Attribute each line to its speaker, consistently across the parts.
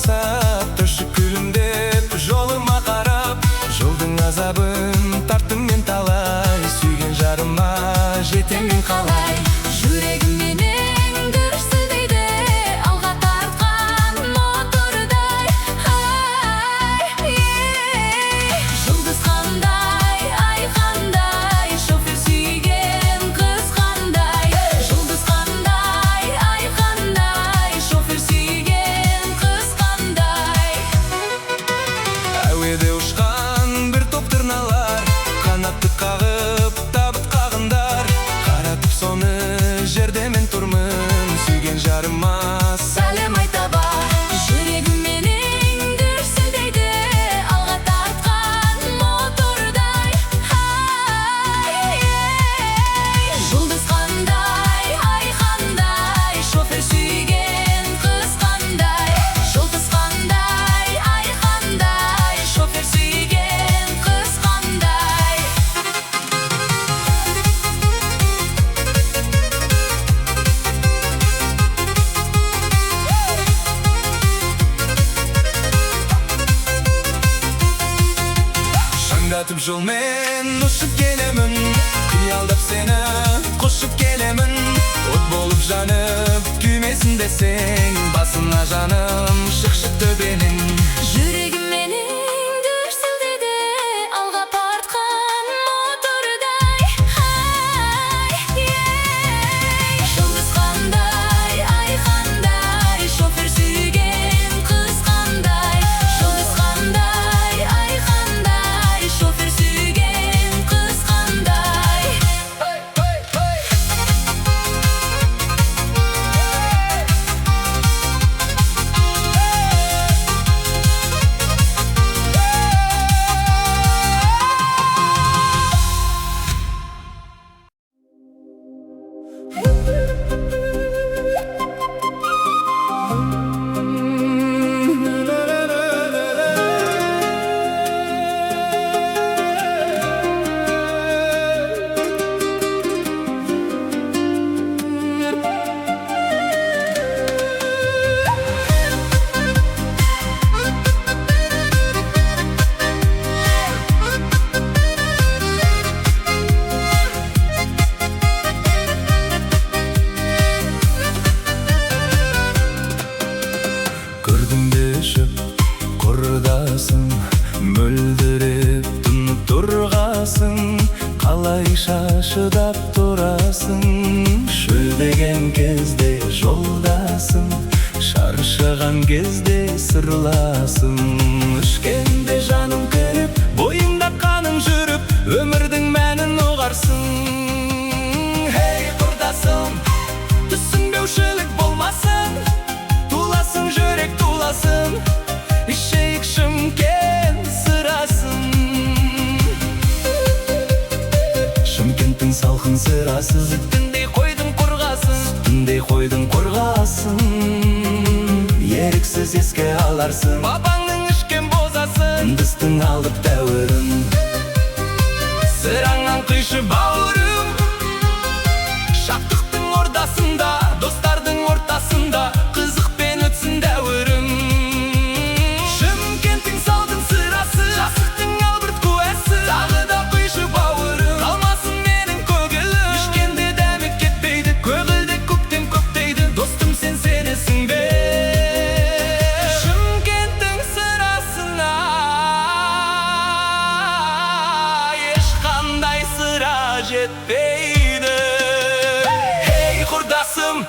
Speaker 1: аңсап, түшік күлімдеп жолыма қарап, жолдың азабын тарттым мен талай, сүйген жарыма жетем мен қалай.
Speaker 2: Жүрегім менің дүрсілдейді, алға тартқан мотордай. Жұлдыз қандай, ай қандай, шофер сүйген қыз қандай. Жұлдыз қандай, ай қандай, шофер сүйген қыз қандай.
Speaker 1: Әуеде ұшқан бір топ тырналар, қанатты қағып табыт қағындар, қаратып соны жерде мен тұрмын, сүйген жарыма
Speaker 2: Сәлем айта бар. Жүрегім менің дүрсілдейді, алға тартқан мотордай. Жұлдыз қандай, ай қандай, шофер сүйген қыз қандай. Жұлдыз қандай, ай қандай, шофер сүйген қыз қандай.
Speaker 1: Шаңдатып жолмен ұшып келемін, қиялдап сені қошып келемін. От болып жанып күймесін десең, басына жаным шық төбенің.
Speaker 2: Жүрегім менің дүрсілдейді, алға тартқан мотордай. Жұлдыз қандай, ай қандай, шофер сүйген қыз қандай. Жұлдыз қандай, ай қандай, шофер сүйген қыз қандай.
Speaker 1: Көрдім бе ұшып құрдасың, мөлдіреп тұнып тұрғасың, қалайша шыдап тұрасың. Шөлдеген кезде жолдасың, шаршаған кезде сырласың. Үшкенде жаным кіріп, бойыңда қаның жүріп, өмірдің мәнін ұғарсың. Хей құрдасым, түсінбеушілік болмасын, туласын жүрек туласын, ішейік Шымкент сырасын. Шымкенттің салқын сырасы, сүтіндей қойдың қорғасын, сүтіндей қойдың қорғасын. Еріксіз еске аларсың, бабаңның ішкен бозасын, дыстың алып дәуірін. Сыраңнан қишы бауырым, шаттықтың ордасында, достардың ортасында, қызықпен өтсін дәуірім. Шымкенттің салқын сырасы, жасықтың албырт куәсі, тағы да құйшы бауырым, қалмасын менің көгілім. Ішкенде дәмі кетпейді, көгілде көктем көктейді, достым сен сенесің бе? Шымкенттің сырасына ешқандай сыра жетпейді. Хей құрдасым,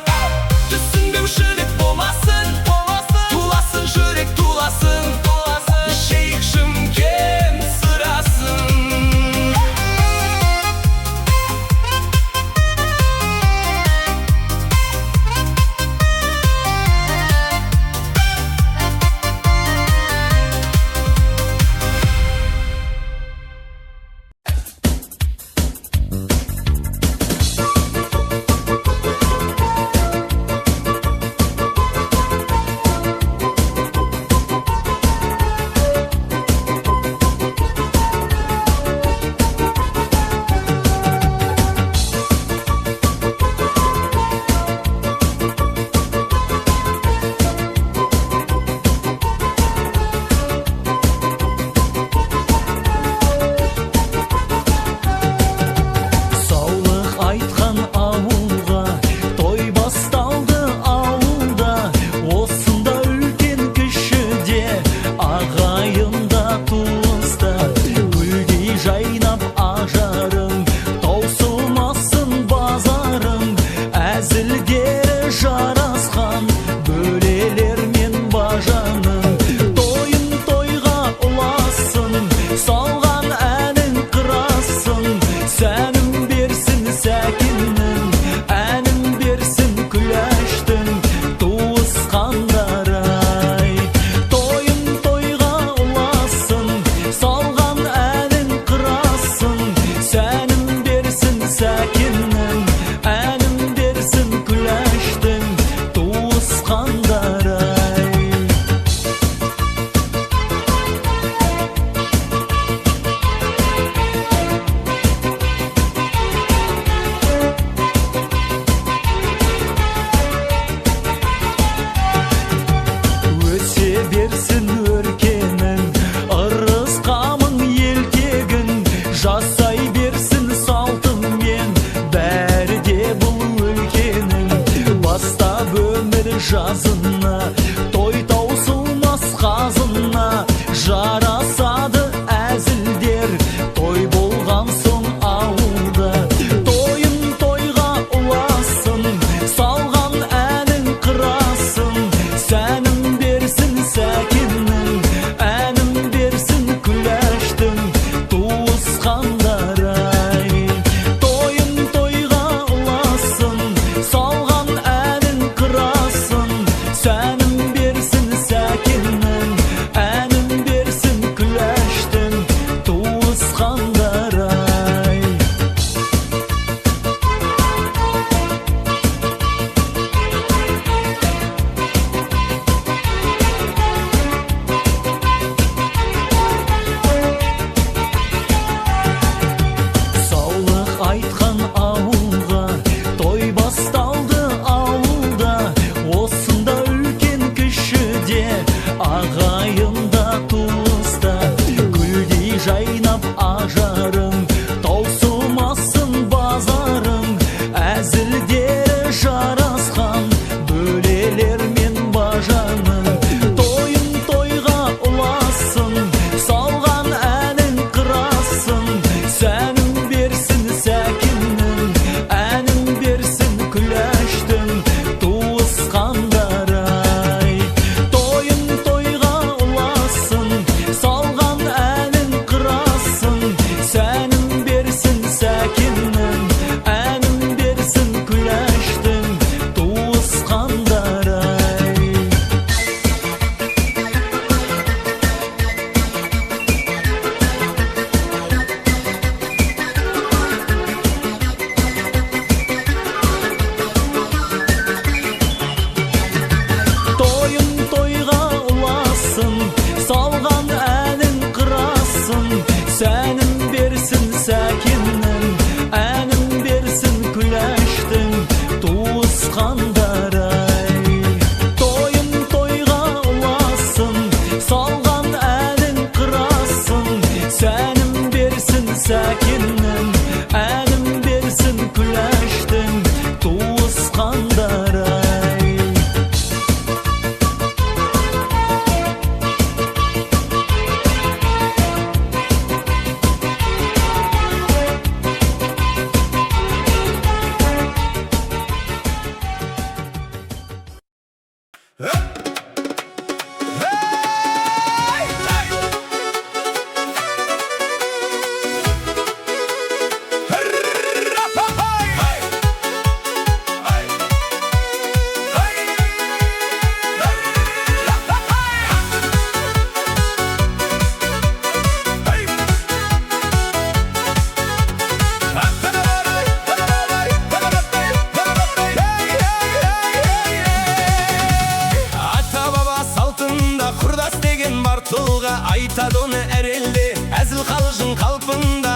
Speaker 1: айтады оны әр елде, әзіл қалжың қалпында,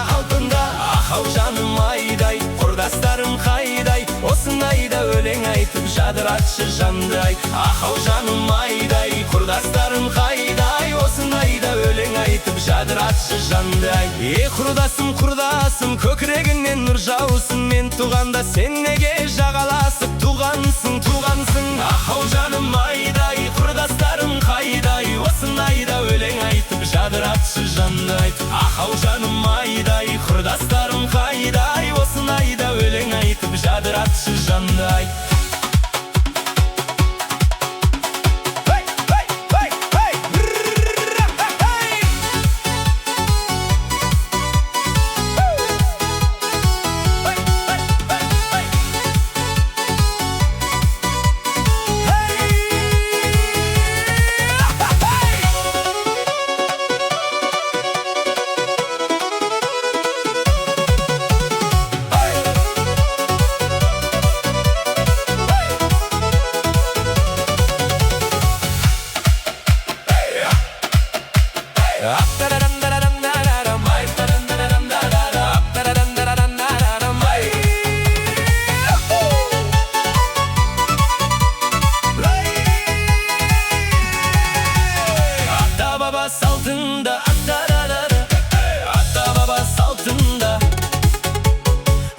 Speaker 1: ахау жаным айдай, құрдастарым қайдай, осындайда өлең айтып жадыратшы жанды ай. Ахау жаным айдай, құрдастарым қайдай, осындайда өлең айтып жадыратшы жанды ай. Құрдасым, құрдасым, көкірегінен нұр жаусын, мен туғанда сен неге жағаласып туғансың. Ахау жаным айдай, құрдастарым қайдай, осындайда өлең айтып жадыратшы жанды ай. Ахау жаным айдай, құрдастарым қайдай, осындайда өлең айтып жадыратшы жанды ай.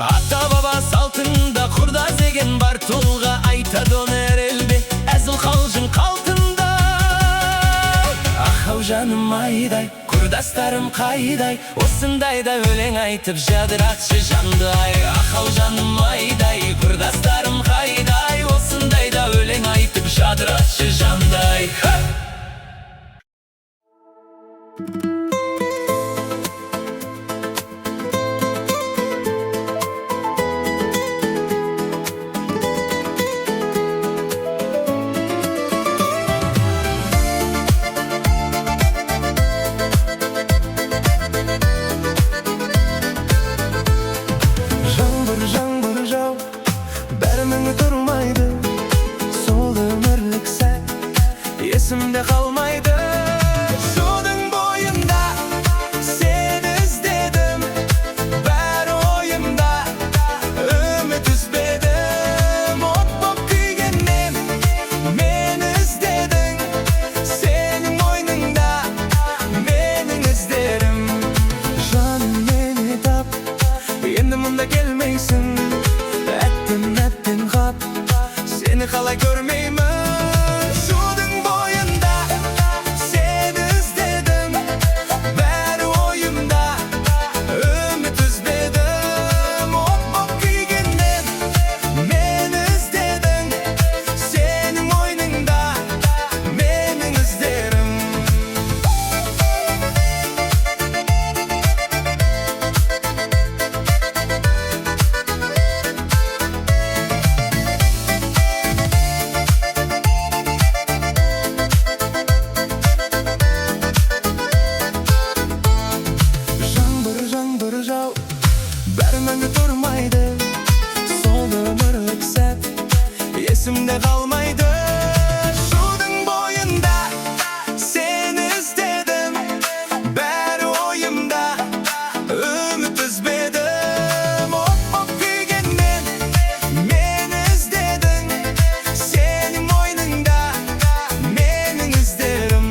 Speaker 1: Ата-баба салтында құрдас деген бар тұлға, айтады оны әр елде, әзіл қалжың қалпында. Ахау жаным айдай, құрдастарым қайдай, осындайда өлең айтып жадыратшы жанды ай. Ахау жаным айдай, құрдастарым қайдай, осындайда өлең айтып жадыратшы жанды ай.
Speaker 3: Тұрмайды, сол өмірлік сәт есімде қалмайды. Судың бойында сені іздедім, бәрі ойымда, үміт үзбедім. От боп күйгеннен мені іздедің, сенің мойныңда менің іздерім. Жаным мені тап, енді мұнда келмейсің. Әттен қап, сені қалай көрмеймін. Судың бойында сені іздедім, бәрі ойымда, үміт үзбедім. От боп күйгеннен мені іздедің, сенің мойныңда менің іздерім. Бәрі мәңгі тұрмайды, сол өмірлік сәт есімде қалмайды. Судың бойында сені іздедім, бәрі ойымда, үміт үзбедім. От боп күйгеннен мені іздедің, сенің мойныңда менің іздерім.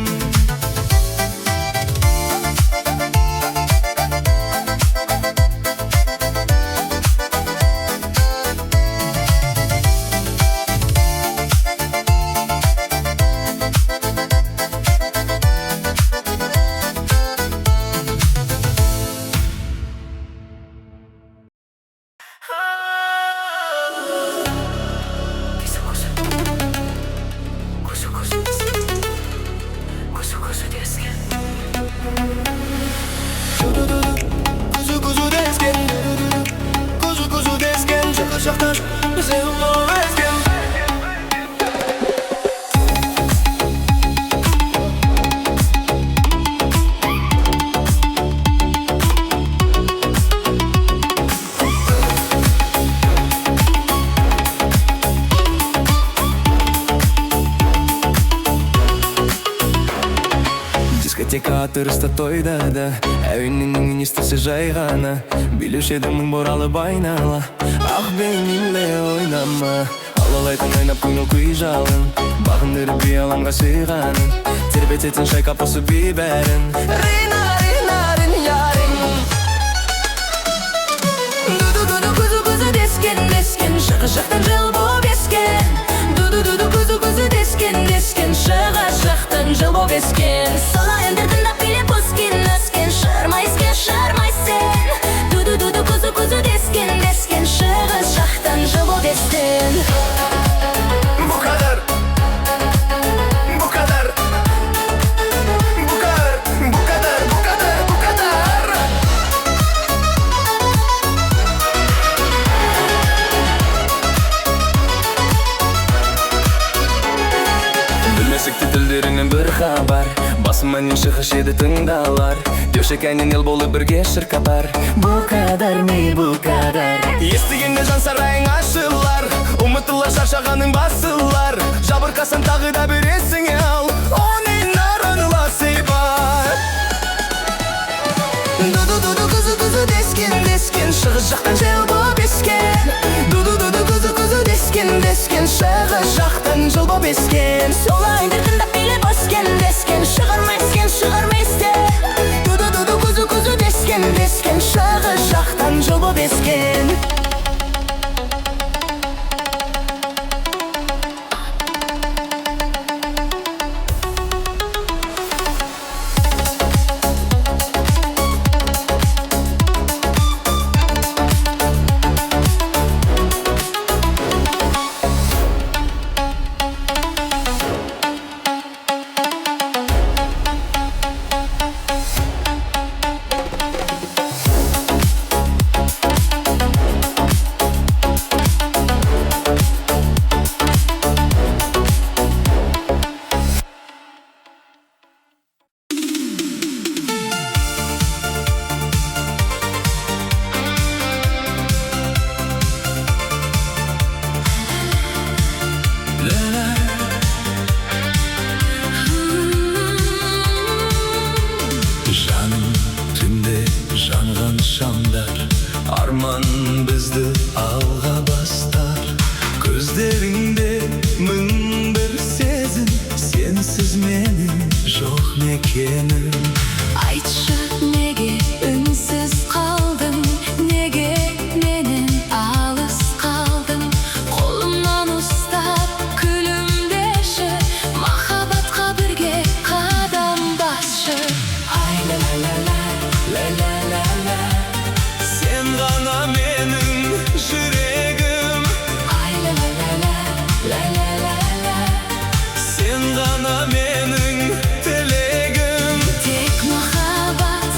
Speaker 3: Tek атырыста тойдады Әуіннің естісі жай ғана Билуші едімнің боралы байнала Ақ бейнімле ойнама Алалайтын айнап көңіл күй жалын Бағындырып би алаңға сыйғанын Тербететін шайқап осы би бәрін Рина, Рина, Рин, ярин
Speaker 2: Ду-ду-ду-ду, күзі-күзі дескен, дескен Шығыс жақтан жыл боп ескен Ду-ду-ду-ду, күзі-күзі дескен, дескен Шығыс жақтан жыл боп ескен Сола әнді тыңдап билеп өскен, өскен Шырмай сен, шырмай сен Ду-ду-ду-ду, күзі-күзі дескен, дескен Шығыс жақтан жыл боп ескен
Speaker 3: Bu kadar Bu kadar Bu kadar Bu kadar Bu kadar Bu kadar Білмесек те тілдерінен бір хабар Басыманен шығыш еді тыңдалар Деушек әнен ел болып бірге шырқапар Bu kadar mi bu kadar Естігенде жан сарайың ашылар Ұмытылар шаршағаның басылар Жабырқасан тағы да бір есіңе ал Оның нарынла сейбар Ду-ду-ду-ду күзі-күзі дескен, дескен Шығыс жақтан жел боп ескен Ду-ду-ду-ду күзі-күзі дескен, дескен Шығыс жақтан жыл боп ескен
Speaker 2: Солайынды тыңдап билеп өскен, дескен Шығырмай сен, шығырмай сен
Speaker 3: Ду-ду-ду-ду күзі-күзі дескен, дескен
Speaker 2: Шығыс жақтан жыл боп ескен
Speaker 3: Жаным түнде жанған шамдар Арман бізді алға бастар Көздеріңде мың бір сезім Сенсіз менің жоқ мекенім
Speaker 2: Айтшы неге үнсіз қалдың Неге менен алыс қалдың Қолымнан ұстап күлімдеші Махаббатқа бірге қадам басшы
Speaker 3: Сен ғана менің жүрегім Сен ғана менің тілегім
Speaker 2: Тек махаббат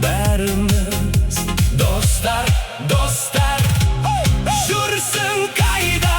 Speaker 1: bärimiz dostlar, dostlar. Jursin kayda.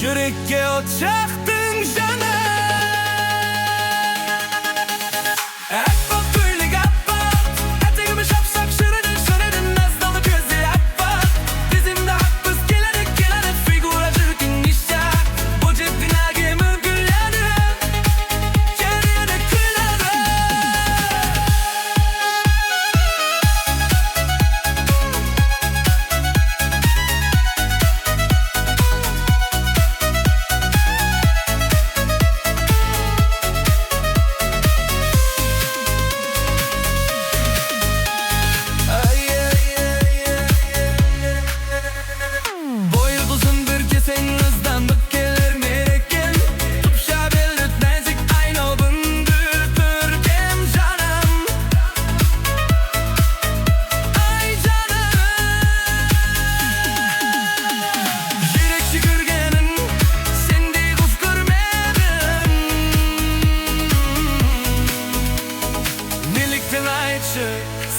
Speaker 1: Yürekке ot çaktın canım. Akbak gülük akbak, eteğimi şapşak şırıdın şırıdın, nazdalı gözü akbak. Dizimde hakbız gelenek gelenek, figura çirkin işak. Bu ciddi nagimi gülerim, geriye de gülerim.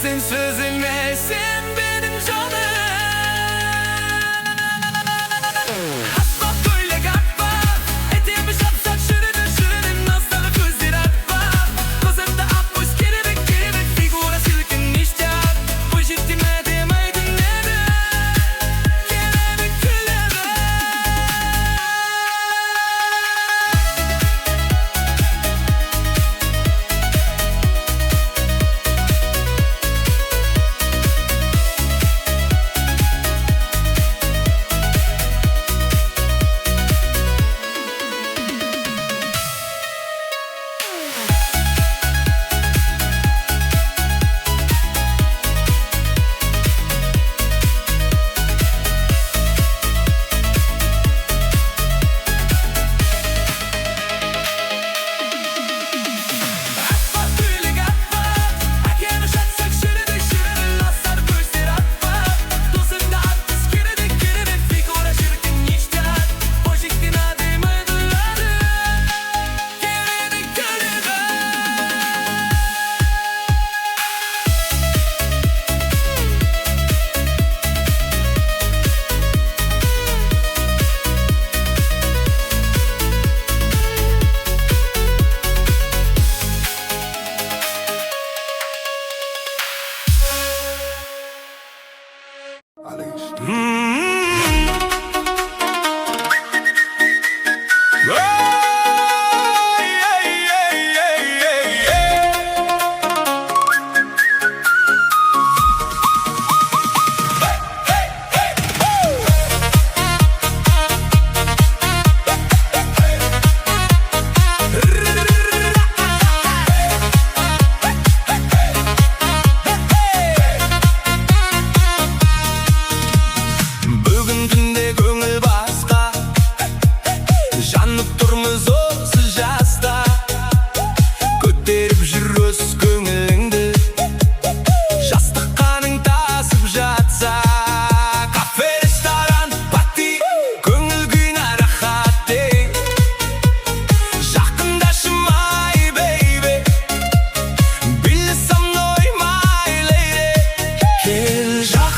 Speaker 1: Sen sözülmesin benim canım. Akbak böyle akbak, eteğimi şapşak şırıdın şırıdın, nazdalı gözler akbak. Gözümde akmış kelebek kelebek, figura çirkin iştah. Bu ciddi ne demeydin neden, kelebek kelebek.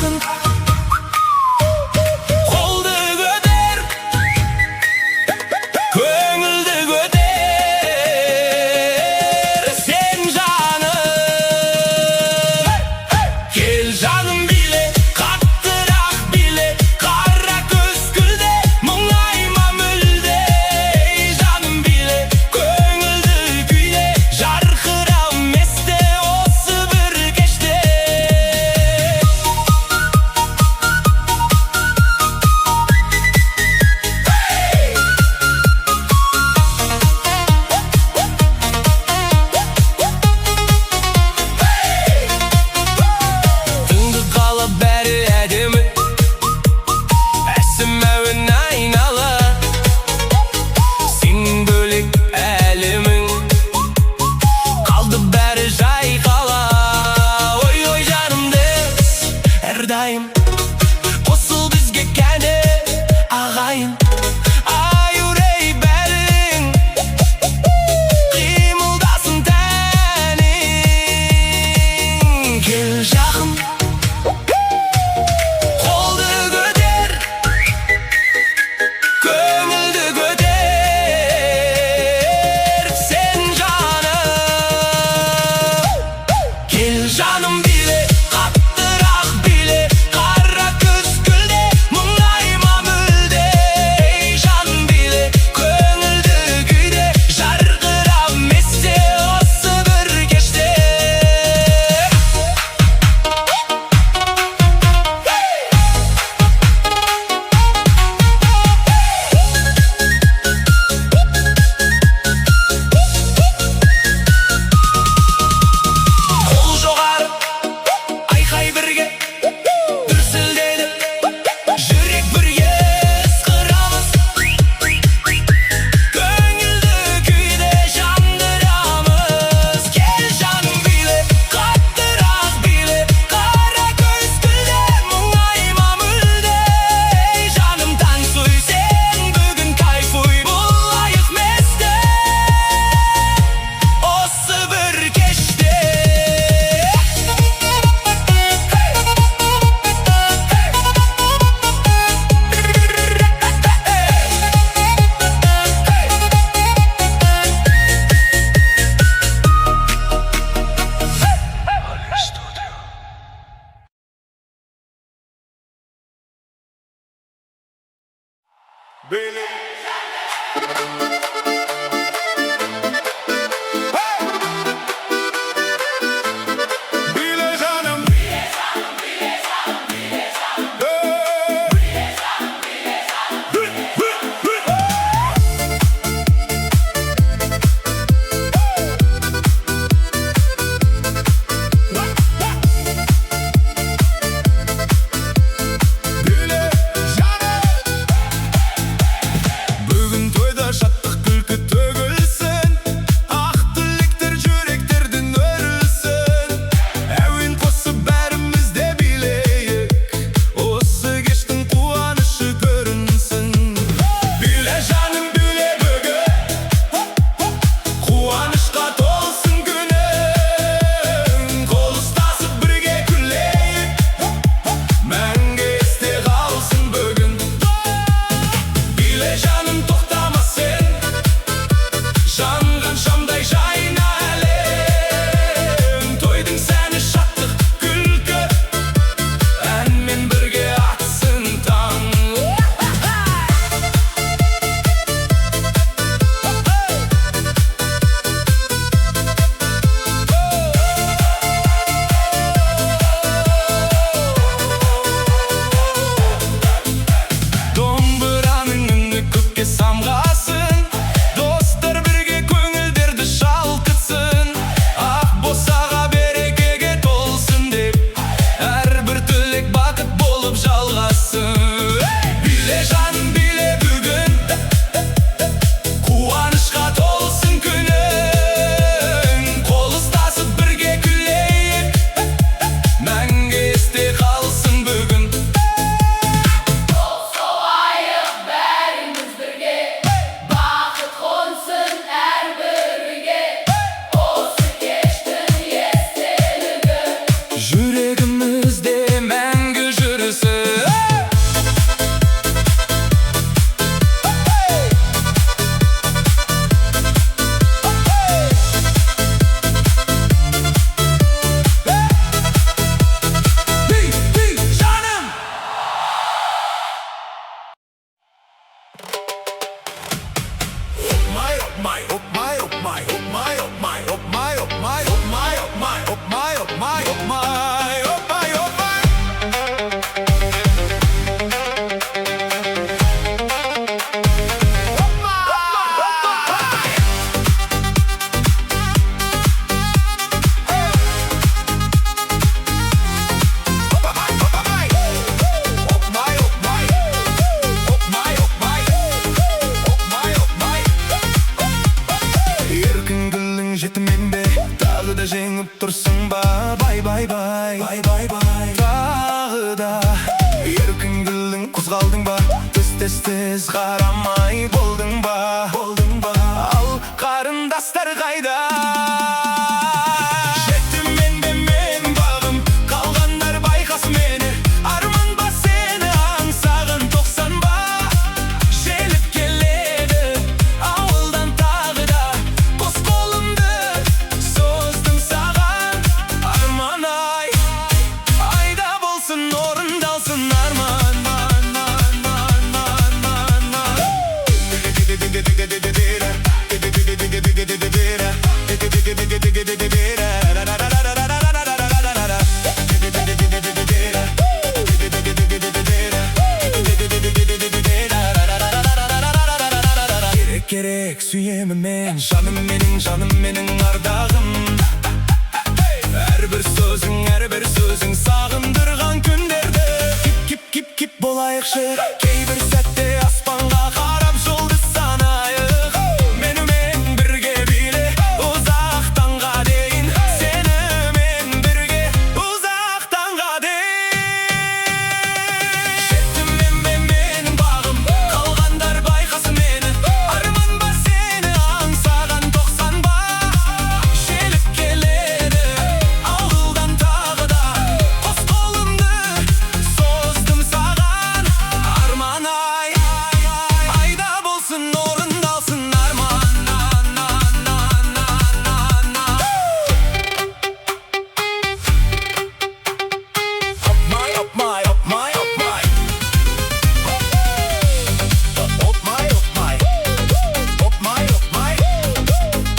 Speaker 1: жақын қолды көтер көңілді көтер сен жаным кел жаным биле қаттырақ биле қара көз күлде мұңайма мүлде ей жаным биле көңілді күйде жарқырам есте осы бір кеште Түнгі қала бәрі әдемі әсем әуен айнала сенен бөлек әлемің қалды бәрі жайқала ой ой жанымдыз әрдайым қосыл бізге кәне ағайын ай-урей бәрің қимылдасын тәнің кел жақын қолды көтер көңілді көтер сен жаным кел жаным биле қаттырақ биле қара көз күлде мұңайма мүлде ей жаным биле көңілді күйде жарқырам есте осы бір кеште қол жоғары айқай бірге дүрсілдеді жүрек бірге ысқырамыз көңілді күйде жандырамыз кел жаным биле қаттырақ биле қара көз күлде мұңайма мүлде ей жаным таңсұй сен бүгін кайфуй болайық месте осы бір кеште
Speaker 4: Bile canım Bile canım
Speaker 1: Tez qaramay boldun ba Al qarındaslar qayda Jettim men bağım Qalğanlar bayqas meni Arman ba seni ansağın 90 ba Jelip keledi Avuldan tağı da Qos qolumdu Sozdum sağan Arman ay Ayda bolsun orundalsın arman Gerek süyemem men Canım menin ardağım Her bir sözün sağındırgan günlerde Kip bolayıqşı Keybir sette aspanğa qarab joldy sanayıq Menumen birge bile uzaqtan qadeyin Senumen birge uzaqtan qadeyin Jettim men bağım Qalğandar bayqas meni Arman ba seni ansağan 90 ba Jelip keledi Avuldan tağı da Qos qolumdu Sozdum sağan Arman ay Ayda bolsun orundalsın arman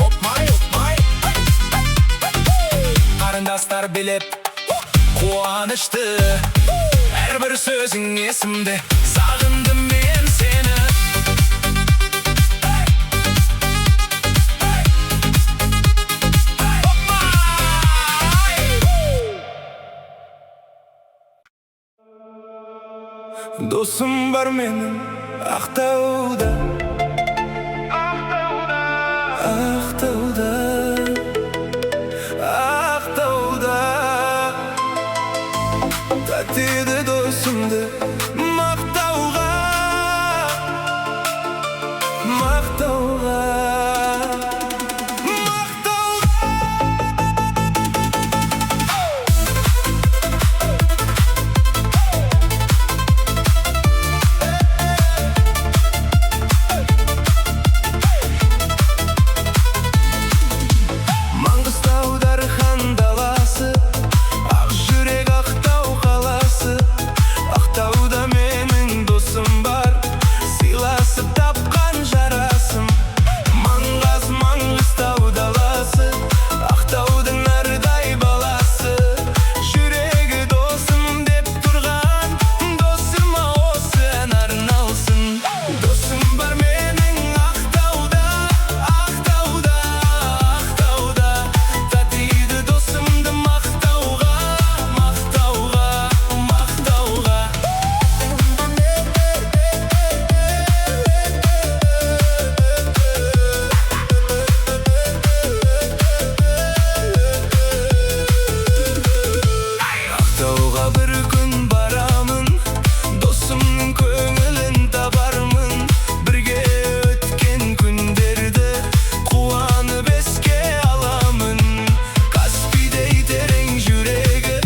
Speaker 1: Opmay Qarındaslar bilip Kuanıştı Her bir sözün esimde Sağındım men seni Dostum var menin Aqtauda Tatidi dostumdu Maqtauga Mangıstauдар xandalası Aq jürek Aqtau qalası Aqtauda menin dostum var Silasıp tapqan jarasım Mangaz Mangıstaudalası Aqtaudun arday balası Jüregi dostum dep turgan Dostuma osen arnalsın Dostum var menin Aqtauda Tatidi dostumdu Maqtauga Aqtauga bir gün baramın Dostumның көңілін табармын Бірге өткен күндерді Қуанып еске аламын Каспийдей терең жүрегі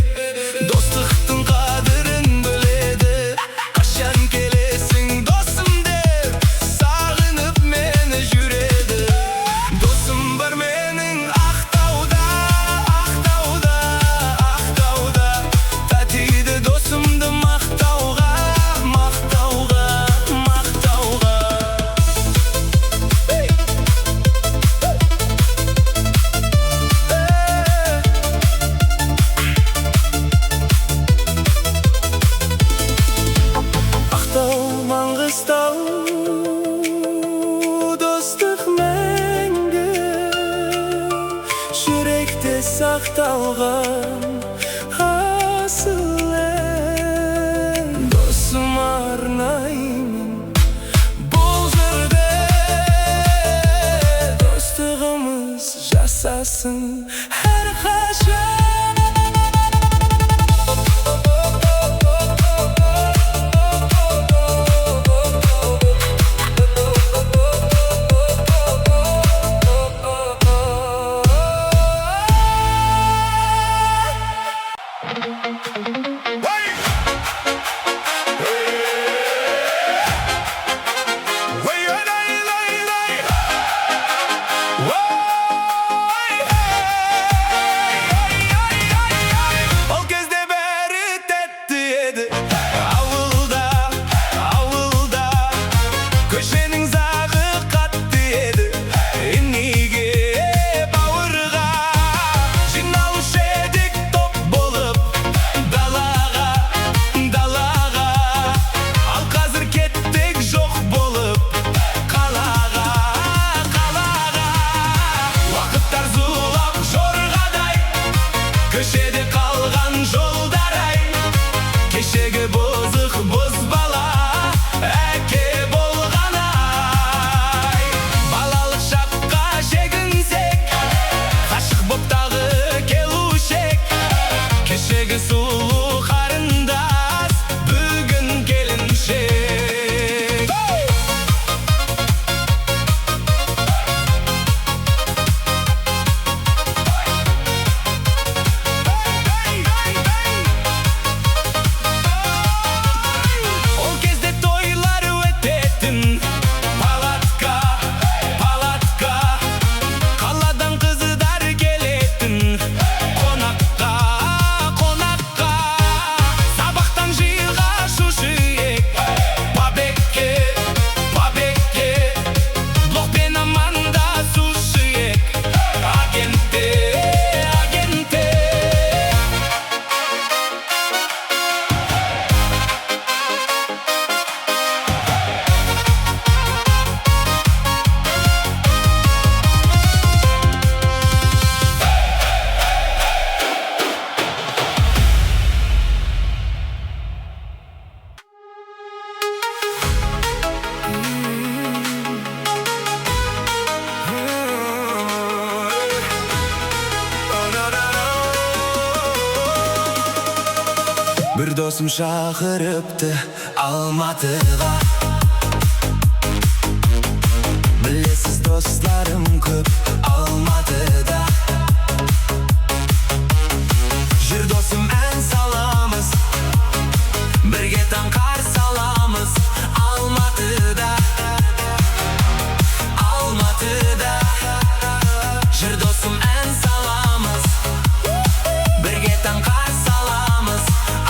Speaker 1: Достықтың қадірін біледі Қашан келесің досым деп Сағынып мені жүреді Досым бар менің Aqtauda Tatidi dostumdu Maqtauga Aqtau Mangıstau Dostық мәңгі Жүректе сақталған Асыл ән Досым арнаймын Бұл жерде Достығымыз жасасын әрқашан Kешегі бұзық бұз бала әке болғанай. Балалық шаққа шегінсек, ғашық боп тағы келушек. Кешегі сұлу қарындас, бүгін келіншек. Ол кезде тойлар өтетін, палатка, палатка. Қаладан қыздар келетін, қонаққа, қонаққа. Сабақтан жиғашушы ек, побекке, побекке. Блокпен амандасушы ек, агентте, агентте. Bir dosum şақырыпты Алматыға. Білесіз, достарым көп Алматыда. Жүр досым, ән саламыз, бірге таң қарсы аламыз. Алматыда, Алматыда. Жүр досым, ән саламыз, бірге таң қарсы аламыз.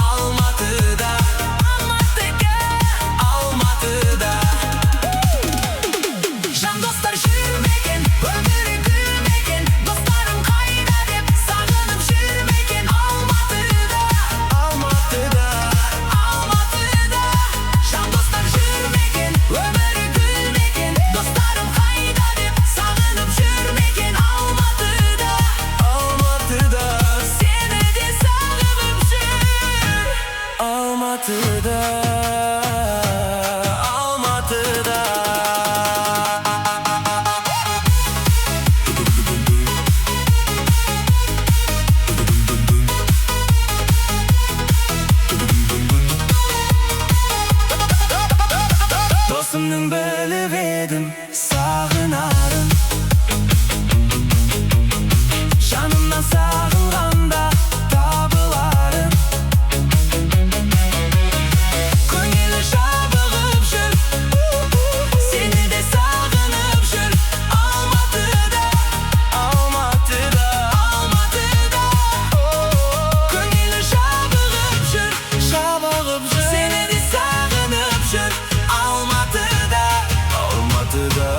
Speaker 1: Алматыда, Алматыда. Жан достар жүрмеген, өмірі гүлмеген. Достарым қайда деп сағынып жүрмеген. Алматыда, Алматыда, Алматыда. Жан достар жүрмеген, өмірі гүлмеген. Достарым қайда деп сағынып жүрмеген. Алматыда, Алматыда. Сені де сағынып жүр. Алматыда, Алматыда. Досымның біліп едім сағынарын, жанымнан сағынғанда табыларын. Көңілі жабығып жүр, сені де сағынып жүр. Алматыда, Алматыда, Алматыда. Көңілі жабығып жүр, сені де сағынып жүр. Алматыда, Алматыда,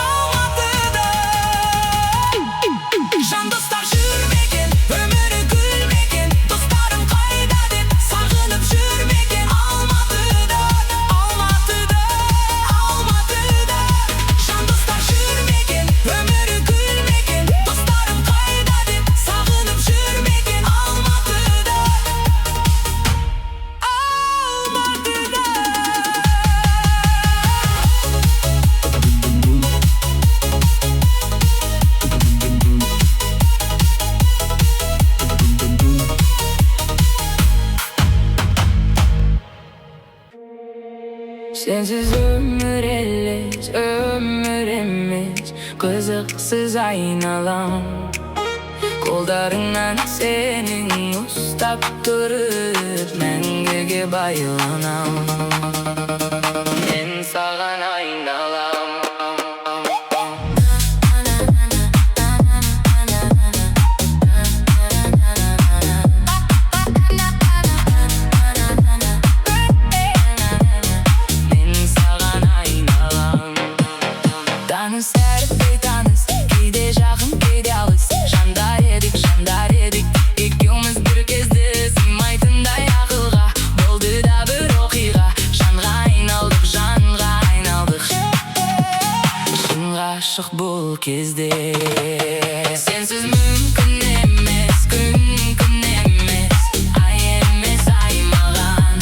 Speaker 1: Алматыда. Жан достар жүрмеген, өмірі гүлмеген. Достарым қайда деп сағынып жүрмеген. Алматыда, Алматыда, Алматыда. Жан достар жүрмеген, өмірі гүлмеген. Достарым қайда деп сағынып жүрмеген. Алматыда, Алматыда. Sensiz ömür elleş, ömür emmiş. Kızıksız aynalam, kollarından senin ustap durur. Мәңгіге байланам, мен саған айналам. Мен саған айналам. Таныс әріп бейтаныс, кейде жақын кейде алыс. Жандар едік, екеуміз бір кезде сыймайтындай ақылға. Болды да бір оқиға, жанға айналдық. Шынға ғашық бұл кезде. Сенсіз мүмкін емес, күн емес, ай емес ай маған.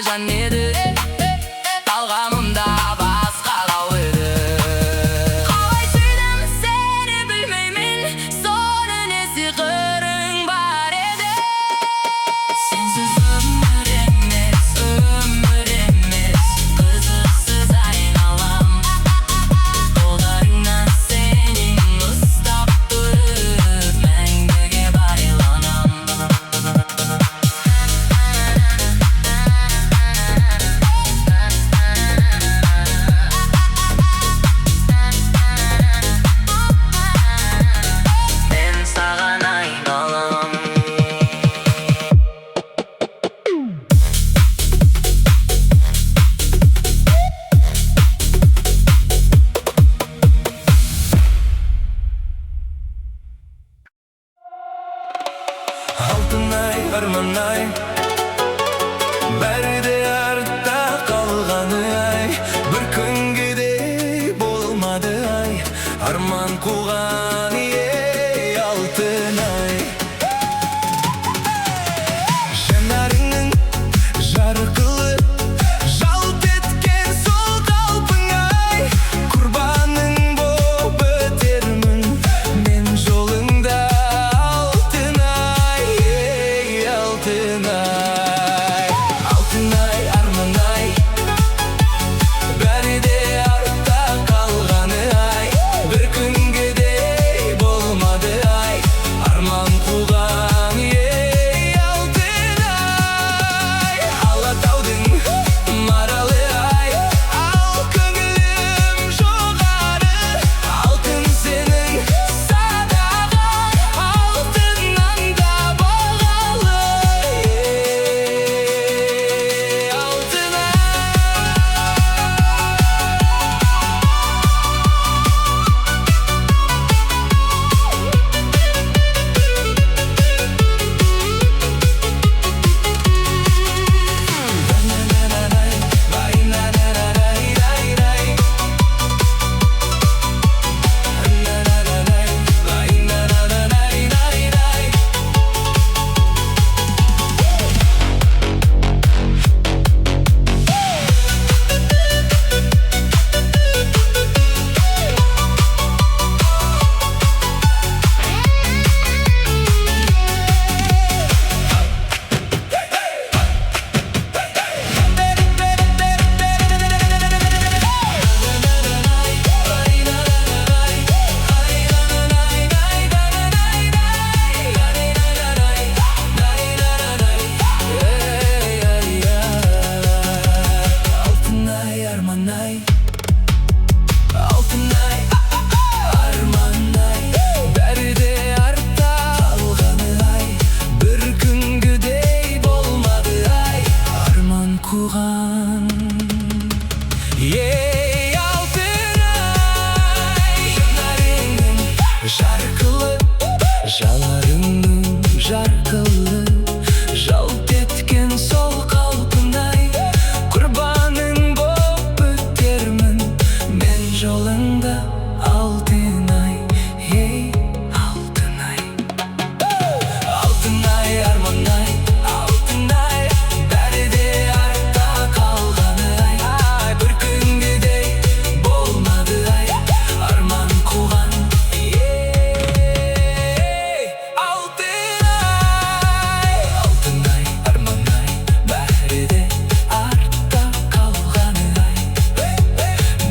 Speaker 3: жан еді, талғамымда басқалау еді.
Speaker 2: Қалай сүйдім сені білмеймін, соны несі қырың бар еді.
Speaker 3: Сенсіз өмір емес, қызықсыз айналам. Қолдарыңнан сенің ұстап тұрып, мәңгіге байланам. Мен саған айналам. Алтынай, арманай, бәрі де артта қалғаны ай. Бір күнгідей болмады ай, арман қуған ей алтынай. Жанарыңның жарқылы, жалт еткен сол қалпың ай. Құрбаның боп өтермін мен жолыңда алтынай, ей алтынай. Алтынай, арманай, бәрі де артта қалғаны ай. Бір күнгідей болмады ай, арман қуған ей алтынай. Алатаудың маралы ай, ал көңілім жоғары. Алтын сенің садағаң, алтыннан да бағалы ей алтынай. Алтынай, арманай, алтынай, арманай, бәрі де артта қалғаны ай. Бір күнгідей болмады ай, арман қуған ей алтынай. Жанарыңның жарқылы, жаларыңның жарқылы, жалт еткен сол қалпыңдай. Құрбаның боп өтермін мен жолыңда алтынай, ей алтынай. Алтынай, арманай, алтынай, бәрі де артта қалғаны ай. Бір күнгідей болмады ай, арман қуған ей алтынай. Алтынай, арманай, бәрі де артта қалғаны ай.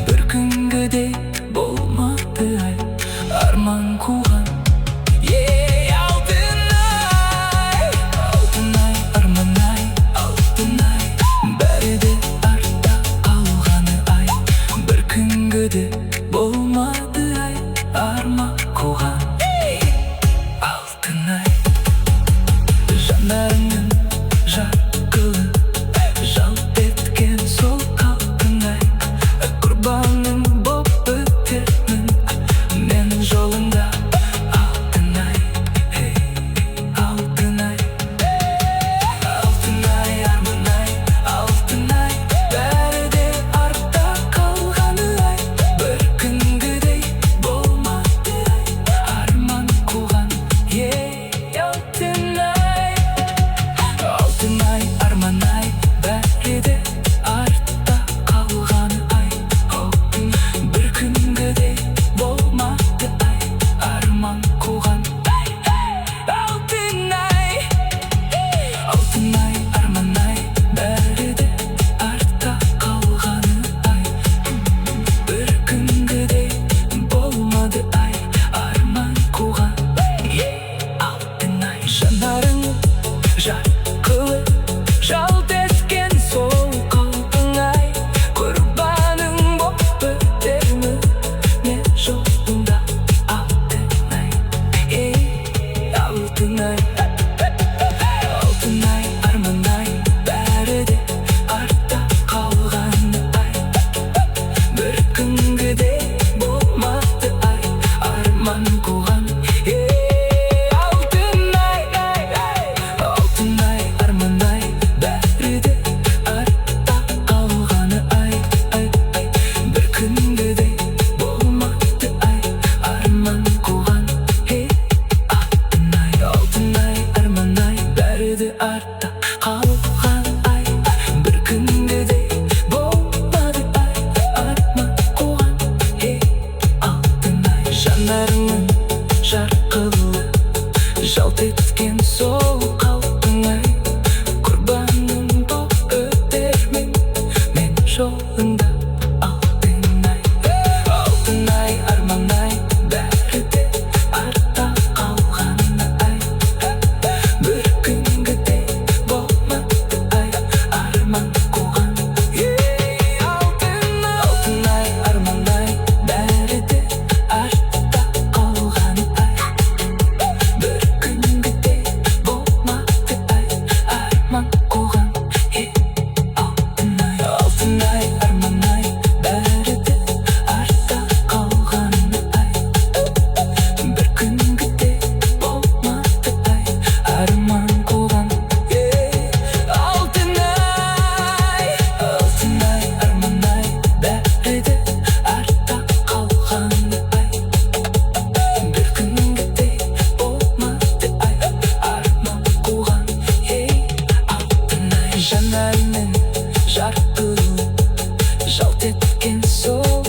Speaker 3: Бір күнгідей болмады ай, арман қуған ей алтынай. Алтынай, арманай, алтынай, бәрі де артта қалғаны ай. Бір күнгіде болмады ай, арман қуған алтынай. Жанарыңның жарқылы, жалт еткен сол қалпыңдай. Құрбаның боп өтермін мен жолыңда алтынай, ей алтынай. Алтынай, арманай, алтынай, бәрі де артта қалғаны ай. Бір күнгідей болмады ай, арман қуған ей алтынай. Алтынай, алтын ай, арман ай, бәрі де артта қалғаны ай. Бір күнгіде болмады ай, арман қуған. Алтын ай, арман ай, бәрі де артта қалғаны ай. Бір күнгіде болмады ай, арман қуған. Алтын ай, арман ай, бәрі де артта қалған ай. Бір күнгіде болмады ай, арман қуған. Алтын ай, жанарыңның жарқылы жалт еткен сол қалпың ай. Құрбаным боп өтермін мен жолыңда. Алтын ай, арман ай, бәрі де артта қалғаны ай. Бір күнгіде болмады ай, арман қуған. Алтын ай, арман ай, бәрі де артта қалғаны ай. Бір күнгіде болмады ай, арман қуған. Алтын ай, арман ай, бәрі де артта қалғаны ай. Бір күнгіде болмады ай, арман қуған. Алтын ай, арман ай, бәрі де артта қалғаны ай. Бір күнгіде болмады ай, арман қуған. Алтын ай, жанарыңның жарқылы жалт еткен сол